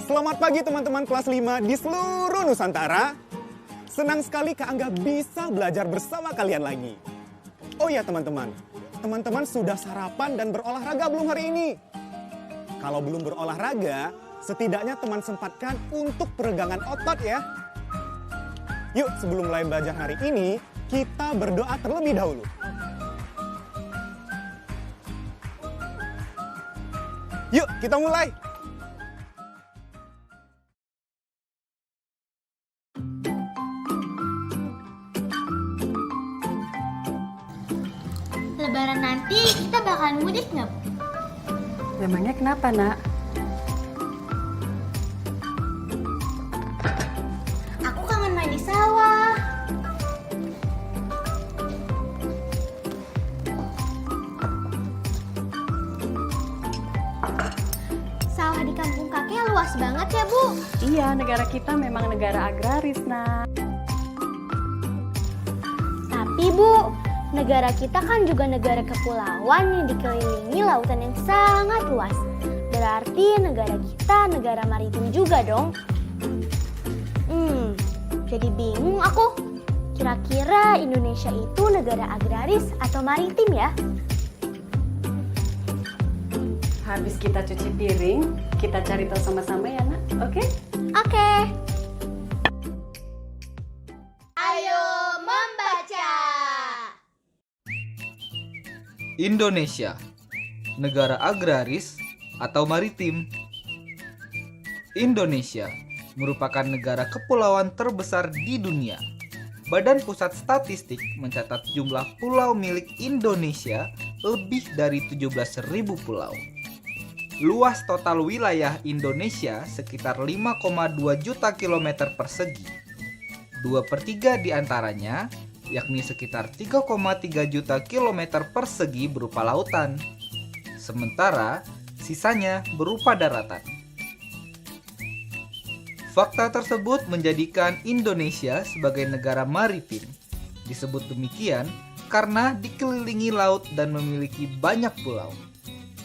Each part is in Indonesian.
Selamat pagi teman-teman kelas 5 di seluruh Nusantara. Senang sekali Kak Angga bisa belajar bersama kalian lagi. Oh ya teman-teman, teman-teman sudah sarapan dan berolahraga belum hari ini? Kalau belum berolahraga, setidaknya teman sempatkan untuk peregangan otot ya. Yuk sebelum mulai belajar hari ini, kita berdoa terlebih dahulu. Yuk kita mulai. Lebaran nanti kita bakalan mudik nggak, Bu? Memangnya kenapa, Nak? Aku kangen main di sawah. Sawah di kampung kakek luas banget ya, Bu? Iya, negara kita memang negara agraris, Nak. Tapi, Bu, negara kita kan juga negara kepulauan yang dikelilingi lautan yang sangat luas. Berarti negara kita negara maritim juga dong. Jadi bingung aku. Kira-kira Indonesia itu negara agraris atau maritim ya? Habis kita cuci piring, kita cari tahu sama-sama ya, Nak. Oke? Oke. Ayo membaca. Indonesia, negara agraris atau maritim. Indonesia merupakan negara kepulauan terbesar di dunia. Badan Pusat Statistik mencatat jumlah pulau milik Indonesia lebih dari 17.000 pulau. Luas total wilayah Indonesia sekitar 5,2 juta kilometer persegi. 2/3 diantaranya, yakni sekitar 3,3 juta kilometer persegi berupa lautan. Sementara, sisanya berupa daratan. Fakta tersebut menjadikan Indonesia sebagai negara maritim. Disebut demikian karena dikelilingi laut dan memiliki banyak pulau.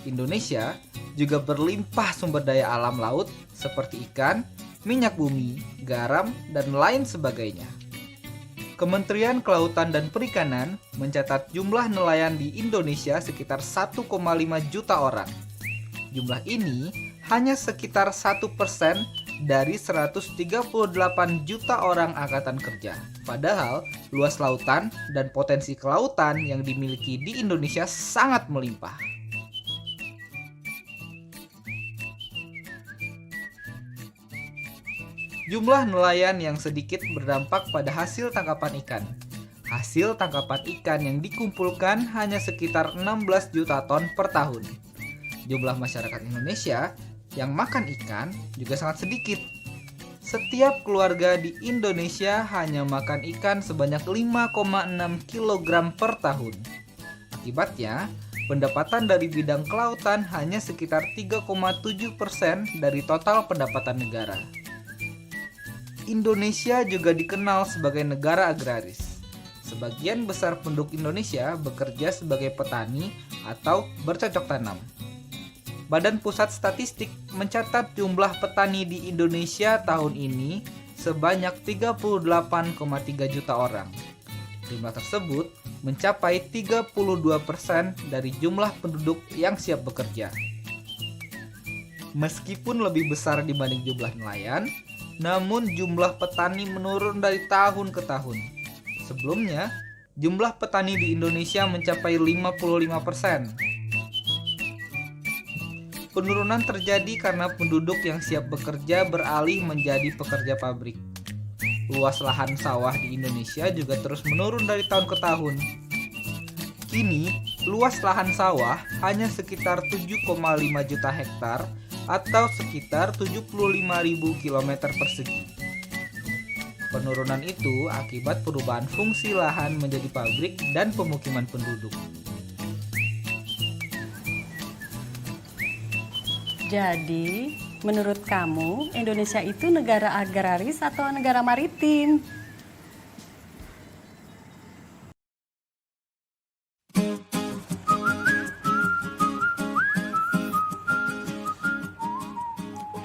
Indonesia juga berlimpah sumber daya alam laut seperti ikan, minyak bumi, garam, dan lain sebagainya. Kementerian Kelautan dan Perikanan mencatat jumlah nelayan di Indonesia sekitar 1,5 juta orang. Jumlah ini hanya sekitar 1% dari 138 juta orang angkatan kerja. Padahal luas lautan dan potensi kelautan yang dimiliki di Indonesia sangat melimpah. Jumlah nelayan yang sedikit berdampak pada hasil tangkapan ikan. Hasil tangkapan ikan yang dikumpulkan hanya sekitar 16 juta ton per tahun. Jumlah masyarakat Indonesia yang makan ikan juga sangat sedikit. Setiap keluarga di Indonesia hanya makan ikan sebanyak 5,6 kg per tahun. Akibatnya, pendapatan dari bidang kelautan hanya sekitar 3,7% dari total pendapatan negara. Indonesia juga dikenal sebagai negara agraris. Sebagian besar penduduk Indonesia bekerja sebagai petani atau bercocok tanam. Badan Pusat Statistik mencatat jumlah petani di Indonesia tahun ini sebanyak 38,3 juta orang. Jumlah tersebut mencapai 32% dari jumlah penduduk yang siap bekerja. Meskipun lebih besar dibanding jumlah nelayan, namun jumlah petani menurun dari tahun ke tahun. Sebelumnya, jumlah petani di Indonesia mencapai 55%. Penurunan terjadi karena penduduk yang siap bekerja beralih menjadi pekerja pabrik. Luas lahan sawah di Indonesia juga terus menurun dari tahun ke tahun. Kini, luas lahan sawah hanya sekitar 7,5 juta hektar atau sekitar 75.000 km persegi. Penurunan itu akibat perubahan fungsi lahan menjadi pabrik dan pemukiman penduduk. Jadi, menurut kamu, Indonesia itu negara agraris atau negara maritim?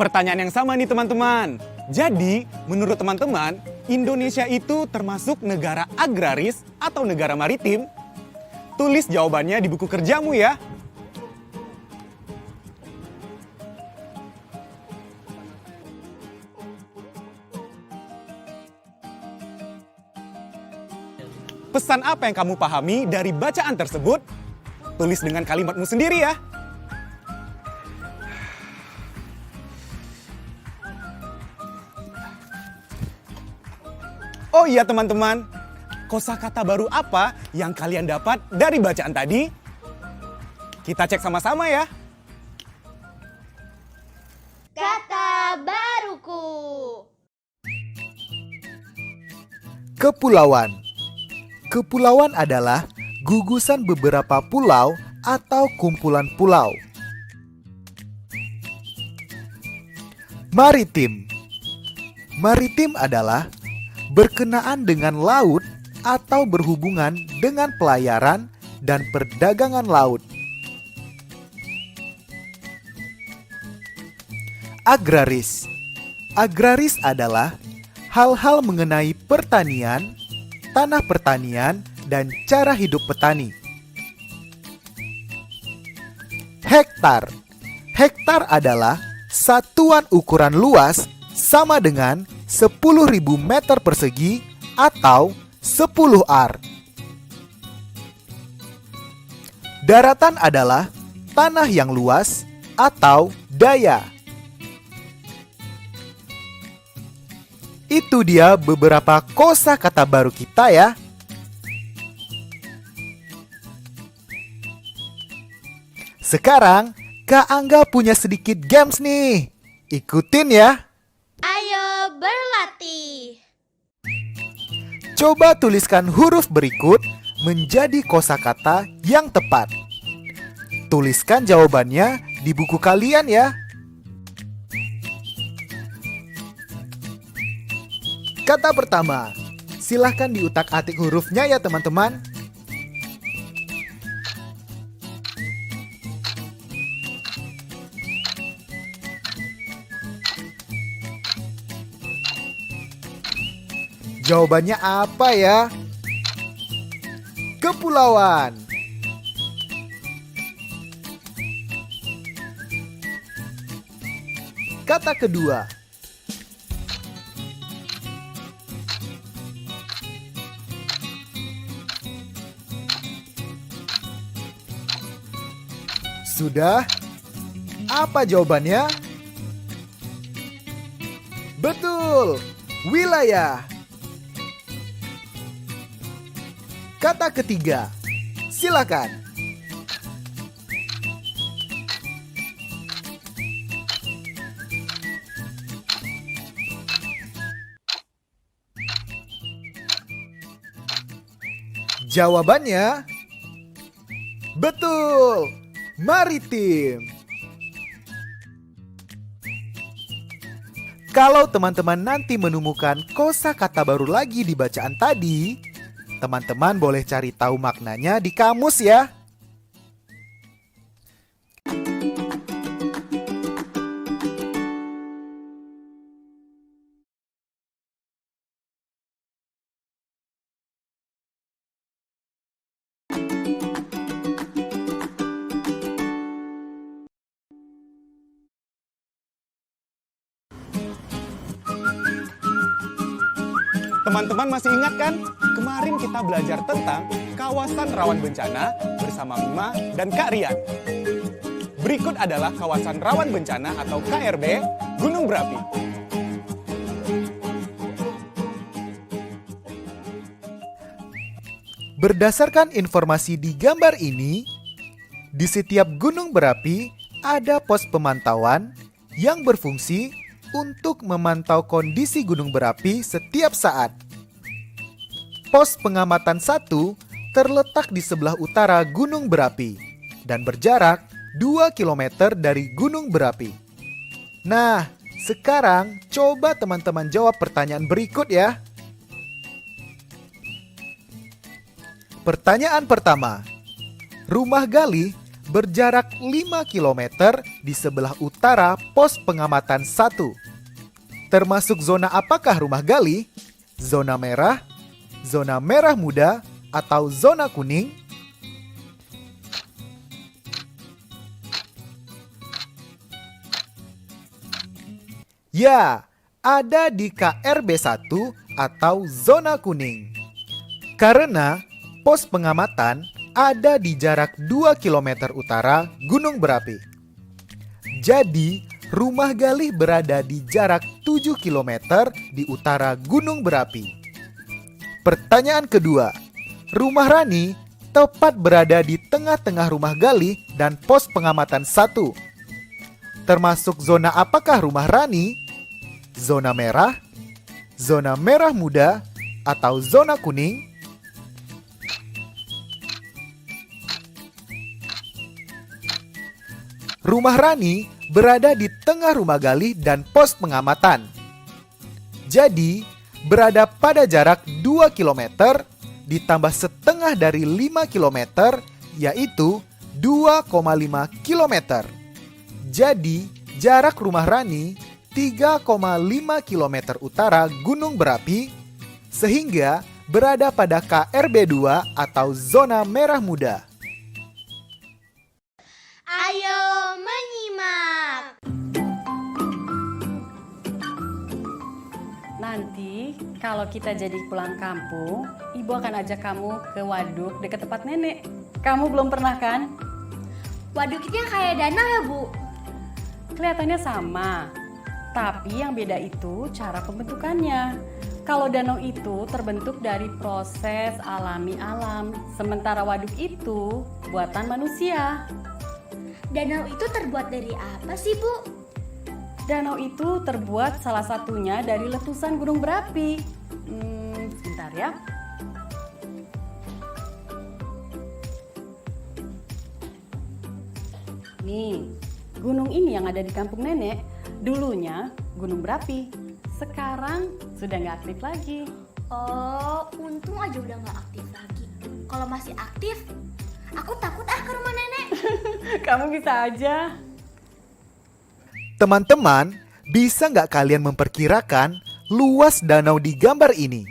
Pertanyaan yang sama nih teman-teman. Jadi, menurut teman-teman, Indonesia itu termasuk negara agraris atau negara maritim? Tulis jawabannya di buku kerjamu ya. Pesan apa yang kamu pahami dari bacaan tersebut? Tulis dengan kalimatmu sendiri ya. Oh iya teman-teman, kosakata baru apa yang kalian dapat dari bacaan tadi? Kita cek sama-sama ya. Kata baruku. Kepulauan. Kepulauan adalah gugusan beberapa pulau atau kumpulan pulau. Maritim. Maritim adalah berkenaan dengan laut atau berhubungan dengan pelayaran dan perdagangan laut. Agraris. Agraris adalah hal-hal mengenai pertanian, tanah pertanian, dan cara hidup petani. Hektar. Hektar adalah satuan ukuran luas sama dengan 10.000 meter persegi atau 10 ar. Daratan adalah tanah yang luas atau daya. Itu dia beberapa kosakata baru kita ya. Sekarang Kak Angga punya sedikit games nih. Ikutin ya. Ayo berlatih. Coba tuliskan huruf berikut menjadi kosakata yang tepat. Tuliskan jawabannya di buku kalian ya. Kata pertama, silahkan diutak-atik hurufnya ya teman-teman. Jawabannya apa ya? Kepulauan. Kata kedua. Sudah? Apa jawabannya? Betul, wilayah. Kata ketiga, silakan. Jawabannya betul, maritim. Kalau teman-teman nanti menemukan kosakata baru lagi di bacaan tadi, teman-teman boleh cari tahu maknanya di kamus ya. Teman-teman masih ingat kan? Kemarin kita belajar tentang kawasan rawan bencana bersama Mima dan Kak Rian. Berikut adalah kawasan rawan bencana atau KRB Gunung Berapi. Berdasarkan informasi di gambar ini, di setiap gunung berapi ada pos pemantauan yang berfungsi untuk memantau kondisi gunung berapi setiap saat. Pos pengamatan 1 terletak di sebelah utara gunung berapi dan berjarak 2 km dari gunung berapi. Nah, sekarang coba teman-teman jawab pertanyaan berikut ya. Pertanyaan pertama, rumah Galih berjarak 5 km di sebelah utara pos pengamatan 1. Termasuk zona apakah rumah Galih? Zona merah muda, atau zona kuning? Ya, ada di KRB 1 atau zona kuning. Karena pos pengamatan ada di jarak 2 km utara gunung berapi. Jadi, rumah Galih berada di jarak 7 km di utara gunung berapi. Pertanyaan kedua, rumah Rani tepat berada di tengah-tengah rumah Galih dan pos pengamatan 1. Termasuk zona apakah rumah Rani? Zona merah muda, atau zona kuning? Rumah Rani berada di tengah rumah Galih dan pos pengamatan. Jadi, berada pada jarak 2 km ditambah setengah dari 5 km, yaitu 2,5 km. Jadi, jarak rumah Rani 3,5 km utara gunung berapi, sehingga berada pada KRB 2 atau zona merah muda. Ayo menyimak. Nanti kalau kita jadi pulang kampung, ibu akan ajak kamu ke waduk dekat tempat nenek. Kamu belum pernah kan? Waduk itu yang kayak danau ya, Bu? Kelihatannya sama, tapi yang beda itu cara pembentukannya. Kalau danau itu terbentuk dari proses alami alam, sementara waduk itu buatan manusia. Danau itu terbuat dari apa sih, Bu? Danau itu terbuat salah satunya dari letusan gunung berapi. Sebentar ya. Nih, gunung ini yang ada di kampung nenek, dulunya gunung berapi. Sekarang sudah nggak aktif lagi. Oh, untung aja udah nggak aktif lagi. Kalau masih aktif, aku takut ke rumah nenek. Kamu bisa aja. Teman-teman, bisa nggak kalian memperkirakan luas danau di gambar ini?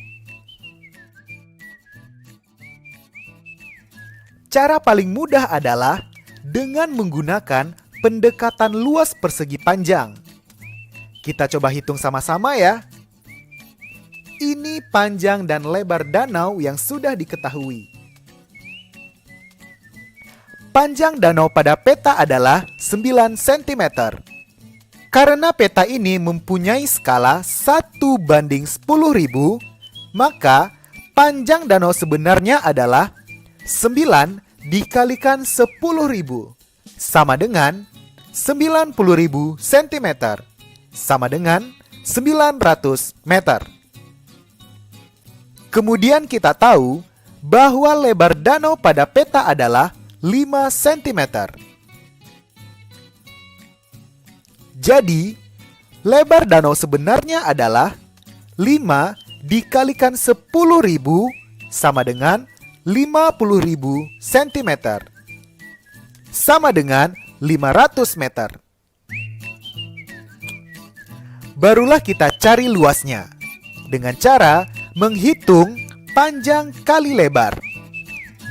Cara paling mudah adalah dengan menggunakan pendekatan luas persegi panjang. Kita coba hitung sama-sama ya. Ini panjang dan lebar danau yang sudah diketahui. Panjang danau pada peta adalah 9 cm. Karena peta ini mempunyai skala 1:10.000, maka panjang danau sebenarnya adalah 9 dikalikan 10.000, sama dengan 90.000 cm, sama dengan 900 meter. Kemudian kita tahu bahwa lebar danau pada peta adalah 5 cm. Jadi, lebar danau sebenarnya adalah 5 dikalikan 10.000 sama dengan 50.000 cm. Sama dengan 500 meter. Barulah kita cari luasnya dengan cara menghitung panjang kali lebar.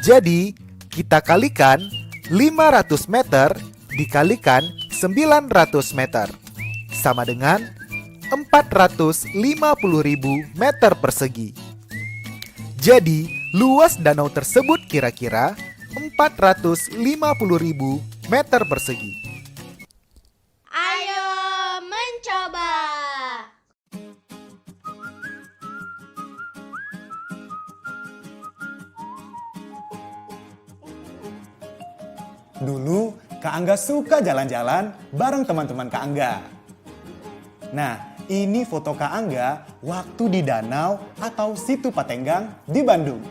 Jadi, kita kalikan 500 meter dikalikan 900 meter, sama dengan 450.000 meter persegi. Jadi, luas danau tersebut kira-kira 450.000 meter persegi. Ayo mencoba. Dulu, Kak Angga suka jalan-jalan bareng teman-teman Kak Angga. Nah, ini foto Kak Angga waktu di danau atau Situ Patenggang di Bandung.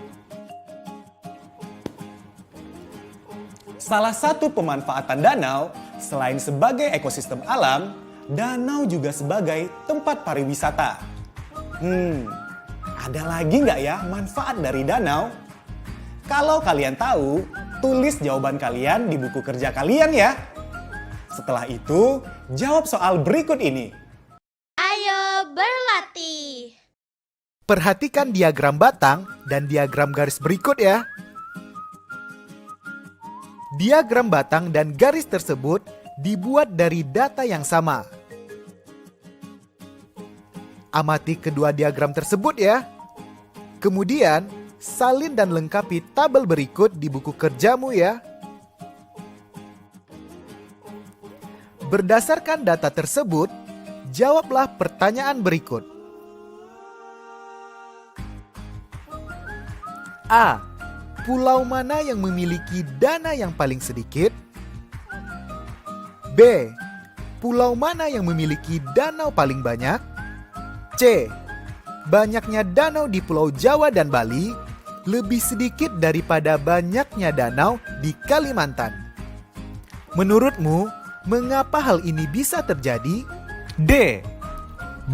Salah satu pemanfaatan danau, selain sebagai ekosistem alam, danau juga sebagai tempat pariwisata. Ada lagi nggak ya manfaat dari danau? Kalau kalian tahu, tulis jawaban kalian di buku kerja kalian ya. Setelah itu, jawab soal berikut ini. Ayo berlatih. Perhatikan diagram batang dan diagram garis berikut ya. Diagram batang dan garis tersebut dibuat dari data yang sama. Amati kedua diagram tersebut ya. Kemudian, salin dan lengkapi tabel berikut di buku kerjamu ya. Berdasarkan data tersebut, jawablah pertanyaan berikut. A. Pulau mana yang memiliki dana yang paling sedikit? B. Pulau mana yang memiliki danau paling banyak? C. Banyaknya danau di Pulau Jawa dan Bali lebih sedikit daripada banyaknya danau di Kalimantan. Menurutmu, mengapa hal ini bisa terjadi? D.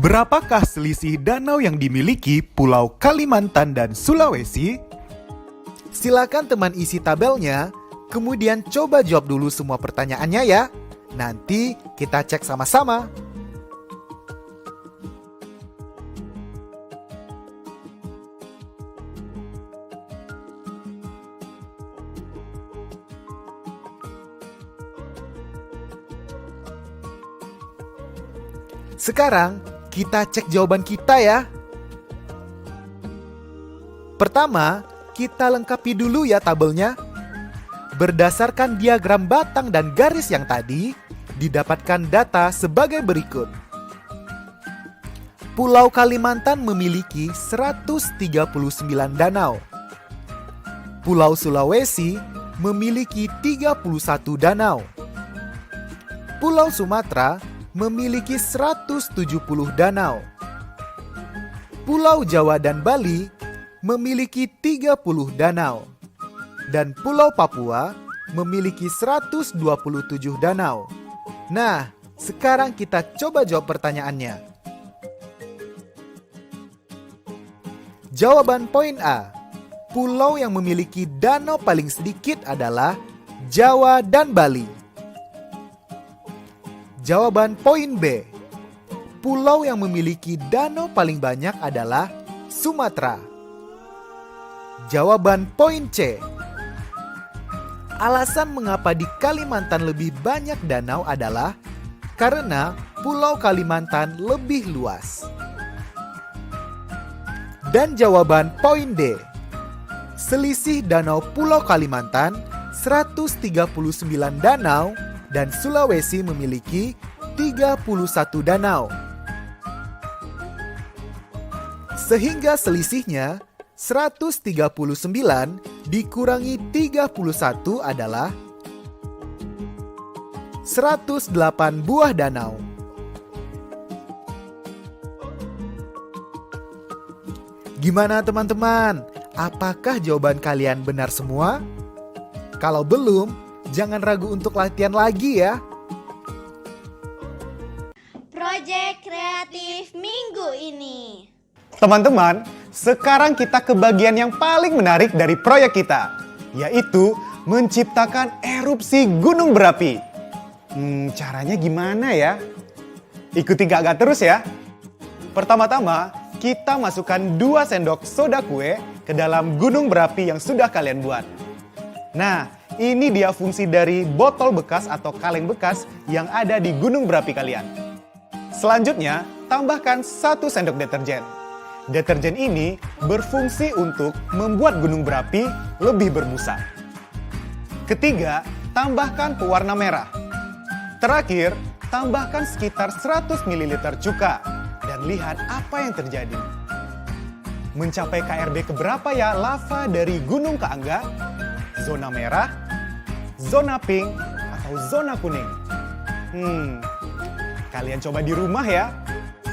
Berapakah selisih danau yang dimiliki Pulau Kalimantan dan Sulawesi? Silakan teman isi tabelnya, kemudian coba jawab dulu semua pertanyaannya ya. Nanti kita cek sama-sama. Sekarang kita cek jawaban kita ya. Pertama, kita lengkapi dulu ya tabelnya. Berdasarkan diagram batang dan garis yang tadi, didapatkan data sebagai berikut. Pulau Kalimantan memiliki 139 danau. Pulau Sulawesi memiliki 31 danau. Pulau Sumatera memiliki 170 danau. Pulau Jawa dan Bali memiliki 30 danau. Dan Pulau Papua memiliki 127 danau. Nah, sekarang kita coba jawab pertanyaannya. Jawaban poin A. Pulau yang memiliki danau paling sedikit adalah Jawa dan Bali. Jawaban poin B. Pulau yang memiliki danau paling banyak adalah Sumatera. Jawaban poin C. Alasan mengapa di Kalimantan lebih banyak danau adalah karena Pulau Kalimantan lebih luas. Dan jawaban poin D. Selisih danau Pulau Kalimantan 139 danau dan Sulawesi memiliki 31 danau. Sehingga selisihnya 139 dikurangi 31 adalah 108 buah danau. Gimana teman-teman? Apakah jawaban kalian benar semua? Kalau belum, jangan ragu untuk latihan lagi ya. Proyek kreatif minggu ini. Teman-teman, sekarang kita ke bagian yang paling menarik dari proyek kita, yaitu menciptakan erupsi gunung berapi. Caranya gimana ya? Ikuti Kak terus ya. Pertama-tama, kita masukkan 2 sendok soda kue ke dalam gunung berapi yang sudah kalian buat. Nah, ini dia fungsi dari botol bekas atau kaleng bekas yang ada di gunung berapi kalian. Selanjutnya, tambahkan 1 sendok deterjen. Deterjen ini berfungsi untuk membuat gunung berapi lebih berbusa. Ketiga, tambahkan pewarna merah. Terakhir, tambahkan sekitar 100 ml cuka dan lihat apa yang terjadi. Mencapai KRB keberapa ya lava dari Gunung Keangga? Zona merah, zona pink, atau zona kuning? Kalian coba di rumah ya.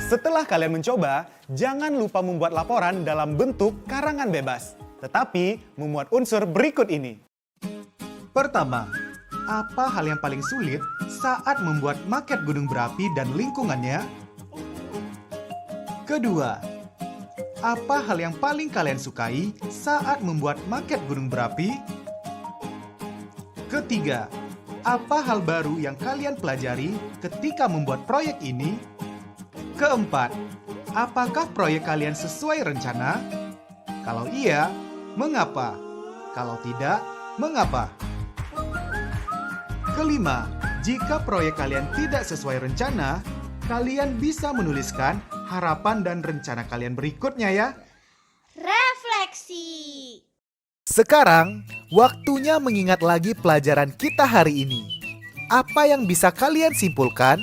Setelah kalian mencoba, jangan lupa membuat laporan dalam bentuk karangan bebas, tetapi memuat unsur berikut ini. Pertama, apa hal yang paling sulit saat membuat maket gunung berapi dan lingkungannya? Kedua, apa hal yang paling kalian sukai saat membuat maket gunung berapi? Ketiga, apa hal baru yang kalian pelajari ketika membuat proyek ini? Keempat, apakah proyek kalian sesuai rencana? Kalau iya, mengapa? Kalau tidak, mengapa? Kelima, jika proyek kalian tidak sesuai rencana, kalian bisa menuliskan harapan dan rencana kalian berikutnya ya. Refleksi. Sekarang, waktunya mengingat lagi pelajaran kita hari ini. Apa yang bisa kalian simpulkan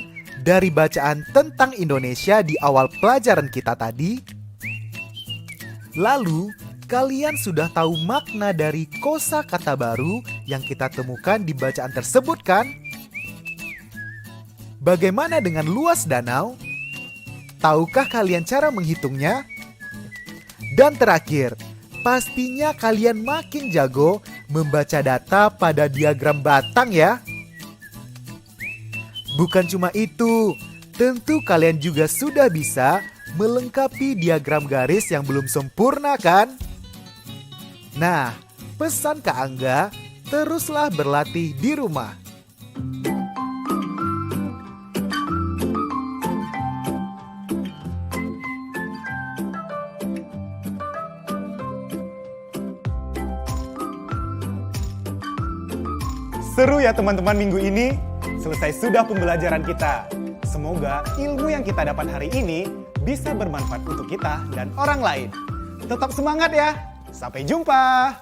dari bacaan tentang Indonesia di awal pelajaran kita tadi? Lalu, kalian sudah tahu makna dari kosakata baru yang kita temukan di bacaan tersebut kan? Bagaimana dengan luas danau? Tahukah kalian cara menghitungnya? Dan terakhir, pastinya kalian makin jago membaca data pada diagram batang ya. Bukan cuma itu, tentu kalian juga sudah bisa melengkapi diagram garis yang belum sempurna kan? Nah, pesan Kak Angga, teruslah berlatih di rumah. Seru ya teman-teman minggu ini. Selesai sudah pembelajaran kita. Semoga ilmu yang kita dapat hari ini bisa bermanfaat untuk kita dan orang lain. Tetap semangat ya. Sampai jumpa.